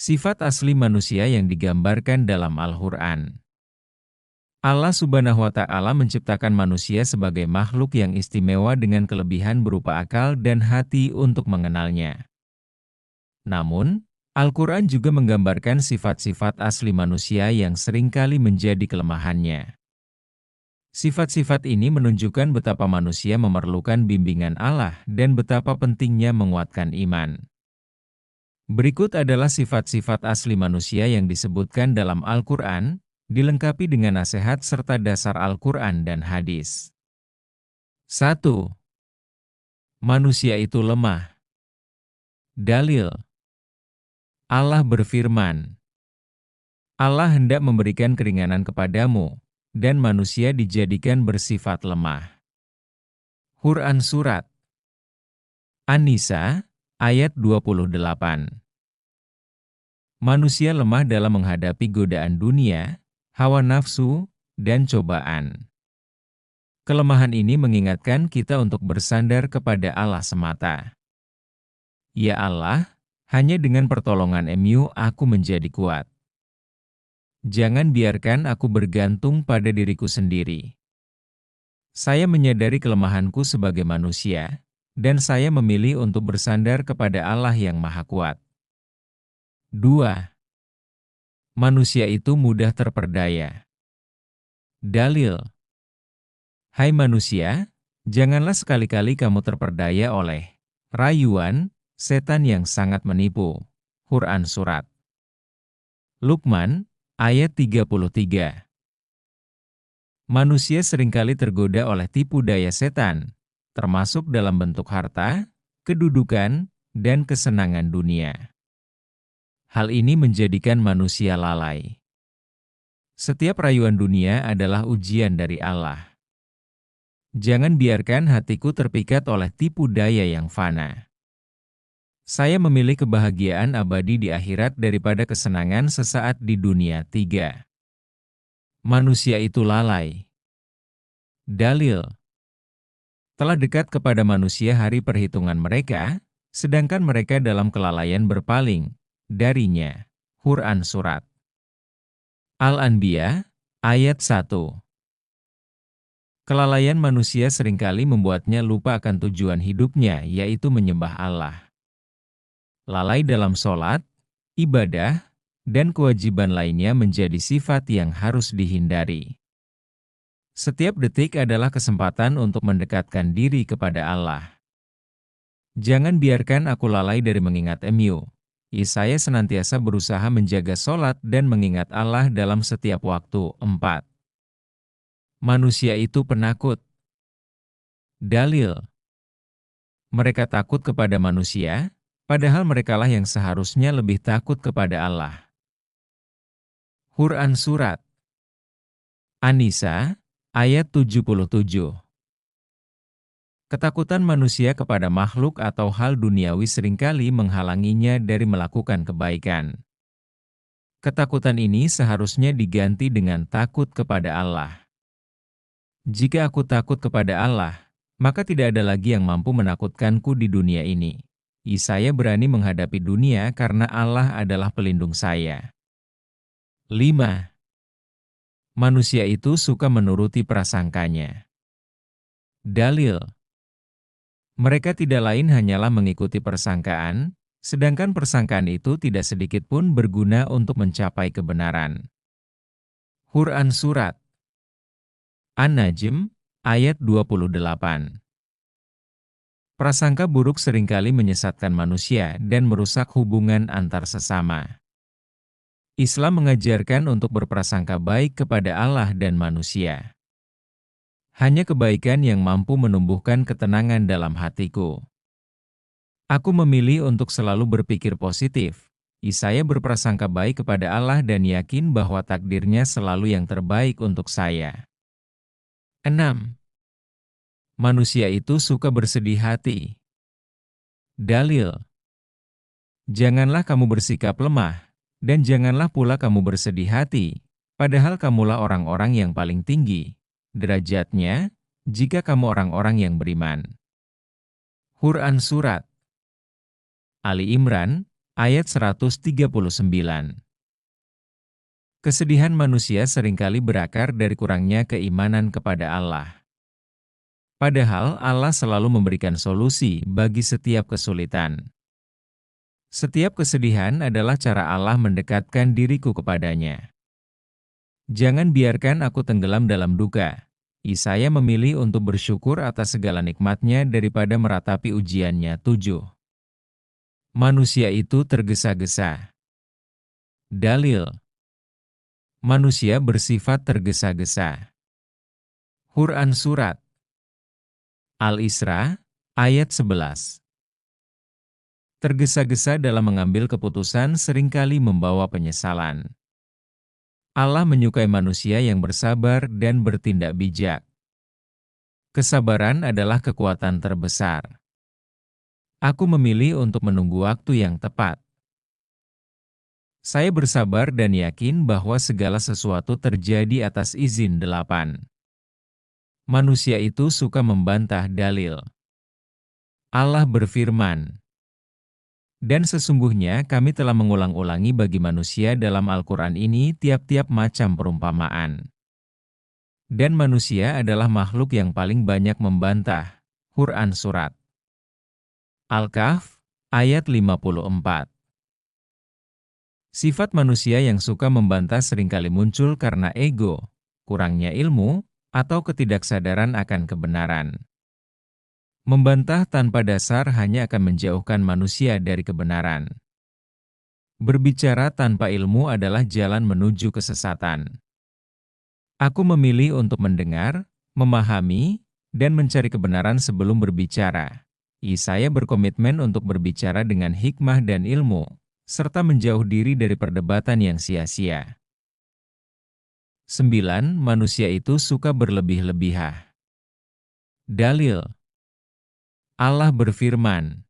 Sifat asli manusia yang digambarkan dalam Al-Quran. Allah Subhanahu wa Ta'ala menciptakan manusia sebagai makhluk yang istimewa dengan kelebihan berupa akal dan hati untuk mengenalnya. Namun, Al-Quran juga menggambarkan sifat-sifat asli manusia yang seringkali menjadi kelemahannya. Sifat-sifat ini menunjukkan betapa manusia memerlukan bimbingan Allah dan betapa pentingnya menguatkan iman. Berikut adalah sifat-sifat asli manusia yang disebutkan dalam Al-Quran, dilengkapi dengan nasihat serta dasar Al-Quran dan hadis. 1. Manusia itu lemah. Dalil. Allah berfirman, Allah hendak memberikan keringanan kepadamu, dan manusia dijadikan bersifat lemah. Quran Surat An-Nisa, ayat 28. Manusia lemah dalam menghadapi godaan dunia, hawa nafsu, dan cobaan. Kelemahan ini mengingatkan kita untuk bersandar kepada Allah semata. Ya Allah, hanya dengan pertolongan-Mu aku menjadi kuat. Jangan biarkan aku bergantung pada diriku sendiri. Saya menyadari kelemahanku sebagai manusia, dan saya memilih untuk bersandar kepada Allah yang Maha Kuat. 2. Manusia itu mudah terperdaya. Dalil. Hai manusia, janganlah sekali-kali kamu terperdaya oleh rayuan setan yang sangat menipu. Quran Surat Luqman, ayat 33. Manusia seringkali tergoda oleh tipu daya setan, termasuk dalam bentuk harta, kedudukan, dan kesenangan dunia. Hal ini menjadikan manusia lalai. Setiap rayuan dunia adalah ujian dari Allah. Jangan biarkan hatiku terpikat oleh tipu daya yang fana. Saya memilih kebahagiaan abadi di akhirat daripada kesenangan sesaat di dunia. 3. Manusia itu lalai. Dalil. Telah dekat kepada manusia hari perhitungan mereka, sedangkan mereka dalam kelalaian berpaling darinya. Quran Surat Al-Anbiya, ayat 1. Kelalaian manusia seringkali membuatnya lupa akan tujuan hidupnya, yaitu menyembah Allah. Lalai dalam sholat, ibadah, dan kewajiban lainnya menjadi sifat yang harus dihindari. Setiap detik adalah kesempatan untuk mendekatkan diri kepada Allah. Jangan biarkan aku lalai dari mengingat Mu. Saya senantiasa berusaha menjaga sholat dan mengingat Allah dalam setiap waktu. 4. Manusia itu penakut. Dalil. Mereka takut kepada manusia, padahal merekalah yang seharusnya lebih takut kepada Allah. Quran Surat An-Nisa, ayat 77. Ketakutan manusia kepada makhluk atau hal duniawi seringkali menghalanginya dari melakukan kebaikan. Ketakutan ini seharusnya diganti dengan takut kepada Allah. Jika aku takut kepada Allah, maka tidak ada lagi yang mampu menakutkanku di dunia ini. Saya berani menghadapi dunia karena Allah adalah pelindung saya. 5. Manusia itu suka menuruti prasangkanya. Dalil. Mereka tidak lain hanyalah mengikuti persangkaan, sedangkan persangkaan itu tidak sedikit pun berguna untuk mencapai kebenaran. Quran Surat An-Najm, ayat 28. Prasangka buruk seringkali menyesatkan manusia dan merusak hubungan antar sesama. Islam mengajarkan untuk berprasangka baik kepada Allah dan manusia. Hanya kebaikan yang mampu menumbuhkan ketenangan dalam hatiku. Aku memilih untuk selalu berpikir positif. Saya berprasangka baik kepada Allah dan yakin bahwa takdirnya selalu yang terbaik untuk saya. 6. Manusia itu suka bersedih hati. Dalil. Janganlah kamu bersikap lemah, dan janganlah pula kamu bersedih hati, padahal kamulah orang-orang yang paling tinggi derajatnya, jika kamu orang-orang yang beriman. Quran Surat Ali Imran, ayat 139. Kesedihan manusia seringkali berakar dari kurangnya keimanan kepada Allah. Padahal Allah selalu memberikan solusi bagi setiap kesulitan. Setiap kesedihan adalah cara Allah mendekatkan diriku kepadanya. Jangan biarkan aku tenggelam dalam duka. Yesaya memilih untuk bersyukur atas segala nikmatnya daripada meratapi ujiannya. 7. Manusia itu tergesa-gesa. Dalil. Manusia bersifat tergesa-gesa. Quran Surat Al-Isra, ayat 11. Tergesa-gesa dalam mengambil keputusan seringkali membawa penyesalan. Allah menyukai manusia yang bersabar dan bertindak bijak. Kesabaran adalah kekuatan terbesar. Aku memilih untuk menunggu waktu yang tepat. Saya bersabar dan yakin bahwa segala sesuatu terjadi atas izin 8. Manusia itu suka membantah dalil. Allah berfirman, "Dan sesungguhnya kami telah mengulang-ulangi bagi manusia dalam Al-Quran ini tiap-tiap macam perumpamaan. Dan manusia adalah makhluk yang paling banyak membantah." Quran Surat Al-Kahf, ayat 54. Sifat manusia yang suka membantah seringkali muncul karena ego, kurangnya ilmu, atau ketidaksadaran akan kebenaran. Membantah tanpa dasar hanya akan menjauhkan manusia dari kebenaran. Berbicara tanpa ilmu adalah jalan menuju kesesatan. Aku memilih untuk mendengar, memahami, dan mencari kebenaran sebelum berbicara. Yesaya berkomitmen untuk berbicara dengan hikmah dan ilmu, serta menjauh diri dari perdebatan yang sia-sia. 9. Manusia itu suka berlebih-lebihan. Dalil. Allah berfirman,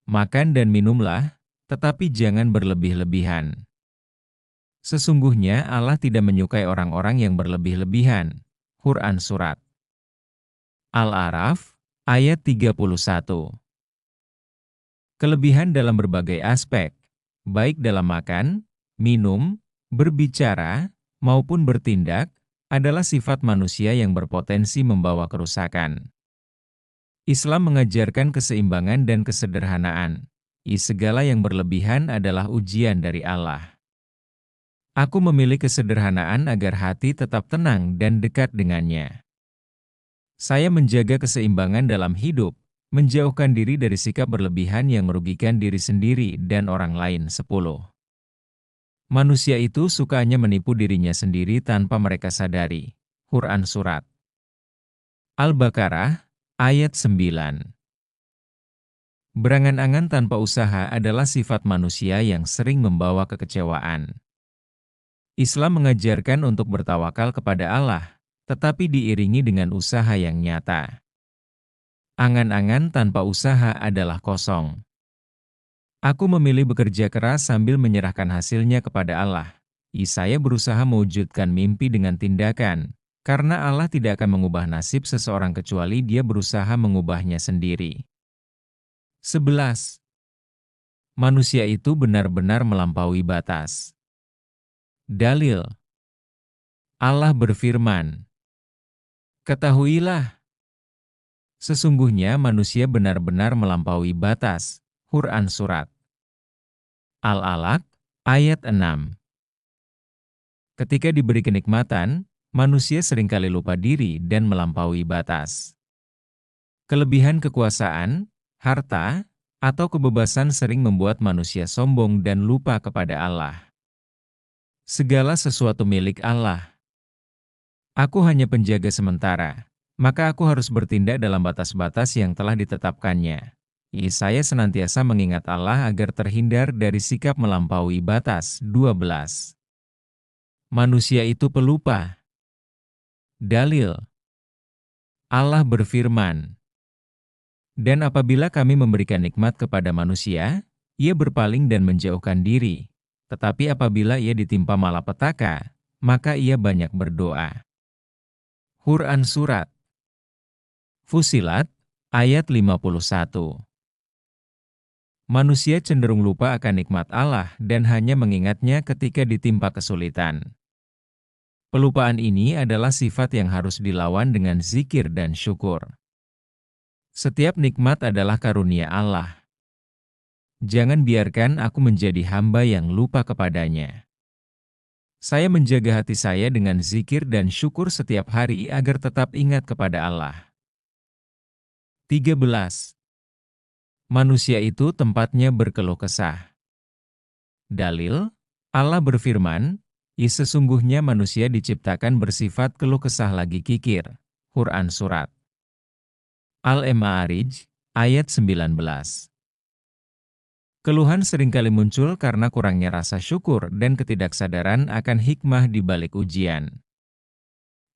"Makan dan minumlah, tetapi jangan berlebih-lebihan." Sesungguhnya Allah tidak menyukai orang-orang yang berlebih-lebihan. Quran Surat Al-A'raf, ayat 31. Kelebihan dalam berbagai aspek, baik dalam makan, minum, berbicara, maupun bertindak, adalah sifat manusia yang berpotensi membawa kerusakan. Islam mengajarkan keseimbangan dan kesederhanaan. Segala yang berlebihan adalah ujian dari Allah. Aku memilih kesederhanaan agar hati tetap tenang dan dekat dengannya. Saya menjaga keseimbangan dalam hidup, menjauhkan diri dari sikap berlebihan yang merugikan diri sendiri dan orang lain. 10. Manusia itu sukanya menipu dirinya sendiri tanpa mereka sadari. Quran Surat Al-Baqarah, ayat 9. Berangan-angan tanpa usaha adalah sifat manusia yang sering membawa kekecewaan. Islam mengajarkan untuk bertawakal kepada Allah, tetapi diiringi dengan usaha yang nyata. Angan-angan tanpa usaha adalah kosong. Aku memilih bekerja keras sambil menyerahkan hasilnya kepada Allah. Saya berusaha mewujudkan mimpi dengan tindakan, karena Allah tidak akan mengubah nasib seseorang kecuali Dia berusaha mengubahnya sendiri. 11. Manusia itu benar-benar melampaui batas. Dalil. Allah berfirman, "Ketahuilah, sesungguhnya manusia benar-benar melampaui batas." Quran Surat Al-Alaq, ayat 6. Ketika diberi kenikmatan, manusia seringkali lupa diri dan melampaui batas. Kelebihan kekuasaan, harta, atau kebebasan sering membuat manusia sombong dan lupa kepada Allah. Segala sesuatu milik Allah. Aku hanya penjaga sementara, maka aku harus bertindak dalam batas-batas yang telah ditetapkannya. Saya senantiasa mengingat Allah agar terhindar dari sikap melampaui batas. 12. Manusia itu pelupa. Dalil. Allah berfirman, "Dan apabila kami memberikan nikmat kepada manusia, ia berpaling dan menjauhkan diri. Tetapi apabila ia ditimpa malapetaka, maka ia banyak berdoa." Quran Surat Fusilat, ayat 51. Manusia cenderung lupa akan nikmat Allah dan hanya mengingatnya ketika ditimpa kesulitan. Pelupaan ini adalah sifat yang harus dilawan dengan zikir dan syukur. Setiap nikmat adalah karunia Allah. Jangan biarkan aku menjadi hamba yang lupa kepadanya. Saya menjaga hati saya dengan zikir dan syukur setiap hari agar tetap ingat kepada Allah. 13. Manusia itu tempatnya berkeluh kesah. Dalil, Allah berfirman, sesungguhnya manusia diciptakan bersifat keluh kesah lagi kikir. Quran Surat Al-Ma'arij, ayat 19. Keluhan seringkali muncul karena kurangnya rasa syukur dan ketidaksadaran akan hikmah di balik ujian.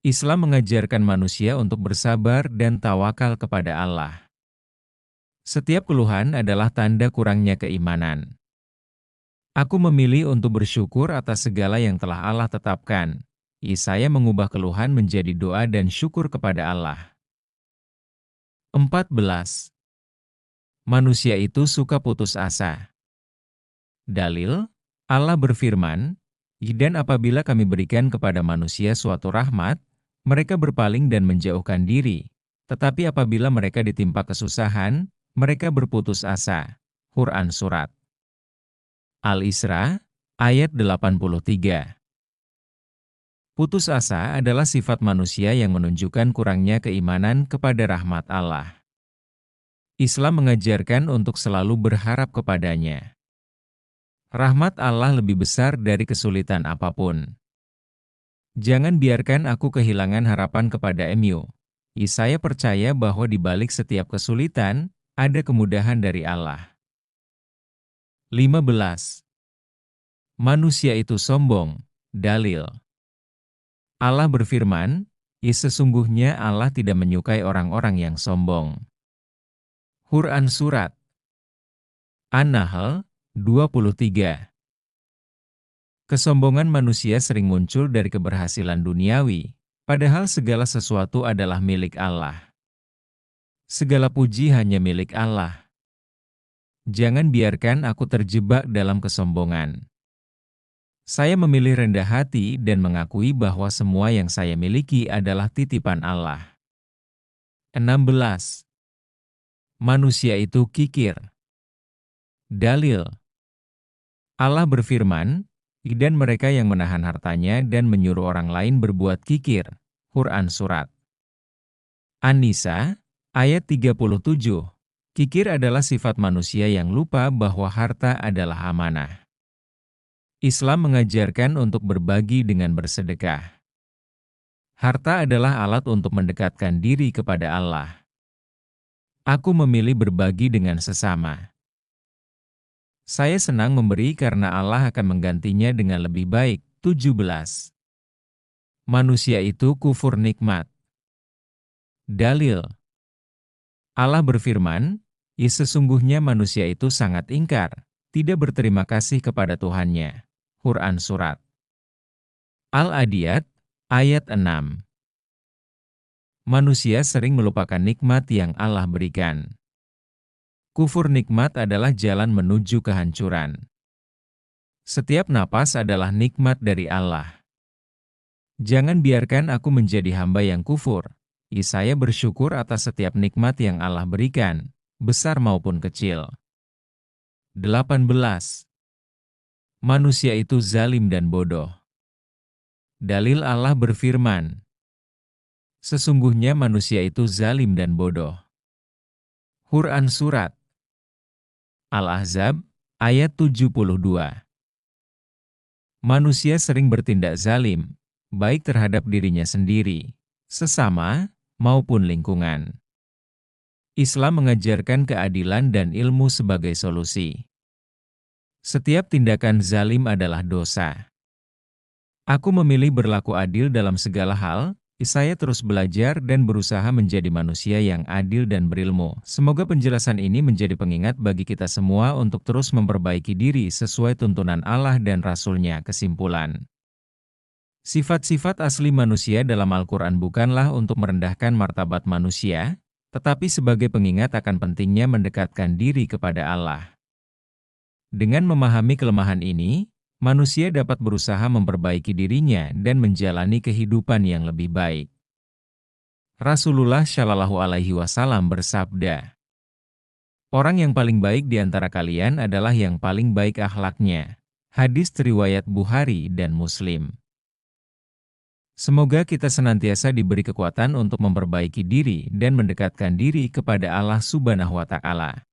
Islam mengajarkan manusia untuk bersabar dan tawakal kepada Allah. Setiap keluhan adalah tanda kurangnya keimanan. Aku memilih untuk bersyukur atas segala yang telah Allah tetapkan. Saya mengubah keluhan menjadi doa dan syukur kepada Allah. 14. Manusia itu suka putus asa. Dalil, Allah berfirman, dan apabila kami berikan kepada manusia suatu rahmat, mereka berpaling dan menjauhkan diri. Tetapi apabila mereka ditimpa kesusahan, mereka berputus asa. Quran Surat Al-Isra, ayat 83. Putus asa adalah sifat manusia yang menunjukkan kurangnya keimanan kepada rahmat Allah. Islam mengajarkan untuk selalu berharap kepadanya. Rahmat Allah lebih besar dari kesulitan apapun. Jangan biarkan aku kehilangan harapan kepada MU. Saya percaya bahwa di balik setiap kesulitan, ada kemudahan dari Allah. 15. Manusia itu sombong. Dalil. Allah berfirman, sesungguhnya Allah tidak menyukai orang-orang yang sombong. Quran Surat An-Nahl 23. Kesombongan manusia sering muncul dari keberhasilan duniawi, padahal segala sesuatu adalah milik Allah. Segala puji hanya milik Allah. Jangan biarkan aku terjebak dalam kesombongan. Saya memilih rendah hati dan mengakui bahwa semua yang saya miliki adalah titipan Allah. 16. Manusia itu kikir. Dalil. Allah berfirman, dan mereka yang menahan hartanya dan menyuruh orang lain berbuat kikir. Quran Surat An-Nisa, ayat 37. Kikir adalah sifat manusia yang lupa bahwa harta adalah amanah. Islam mengajarkan untuk berbagi dengan bersedekah. Harta adalah alat untuk mendekatkan diri kepada Allah. Aku memilih berbagi dengan sesama. Saya senang memberi karena Allah akan menggantinya dengan lebih baik. 17. Manusia itu kufur nikmat. Dalil. Allah berfirman, sesungguhnya manusia itu sangat ingkar, tidak berterima kasih kepada Tuhannya. Quran Surat Al-Adiyat, ayat 6. Manusia sering melupakan nikmat yang Allah berikan. Kufur nikmat adalah jalan menuju kehancuran. Setiap napas adalah nikmat dari Allah. Jangan biarkan aku menjadi hamba yang kufur. Saya bersyukur atas setiap nikmat yang Allah berikan, besar maupun kecil. 18. Manusia itu zalim dan bodoh. Dalil Allah berfirman, sesungguhnya manusia itu zalim dan bodoh. Quran Surat Al-Ahzab, ayat 72. Manusia sering bertindak zalim, baik terhadap dirinya sendiri, sesama, maupun lingkungan. Islam mengajarkan keadilan dan ilmu sebagai solusi. Setiap tindakan zalim adalah dosa. Aku memilih berlaku adil dalam segala hal. Saya terus belajar dan berusaha menjadi manusia yang adil dan berilmu. Semoga penjelasan ini menjadi pengingat bagi kita semua untuk terus memperbaiki diri sesuai tuntunan Allah dan Rasul-Nya. Kesimpulan. Sifat-sifat asli manusia dalam Al-Quran bukanlah untuk merendahkan martabat manusia, tetapi sebagai pengingat akan pentingnya mendekatkan diri kepada Allah. Dengan memahami kelemahan ini, manusia dapat berusaha memperbaiki dirinya dan menjalani kehidupan yang lebih baik. Rasulullah Shallallahu Alaihi Wasallam bersabda, "Orang yang paling baik di antara kalian adalah yang paling baik akhlaknya." Hadis riwayat Bukhari dan Muslim. Semoga kita senantiasa diberi kekuatan untuk memperbaiki diri dan mendekatkan diri kepada Allah Subhanahu wa Ta'ala.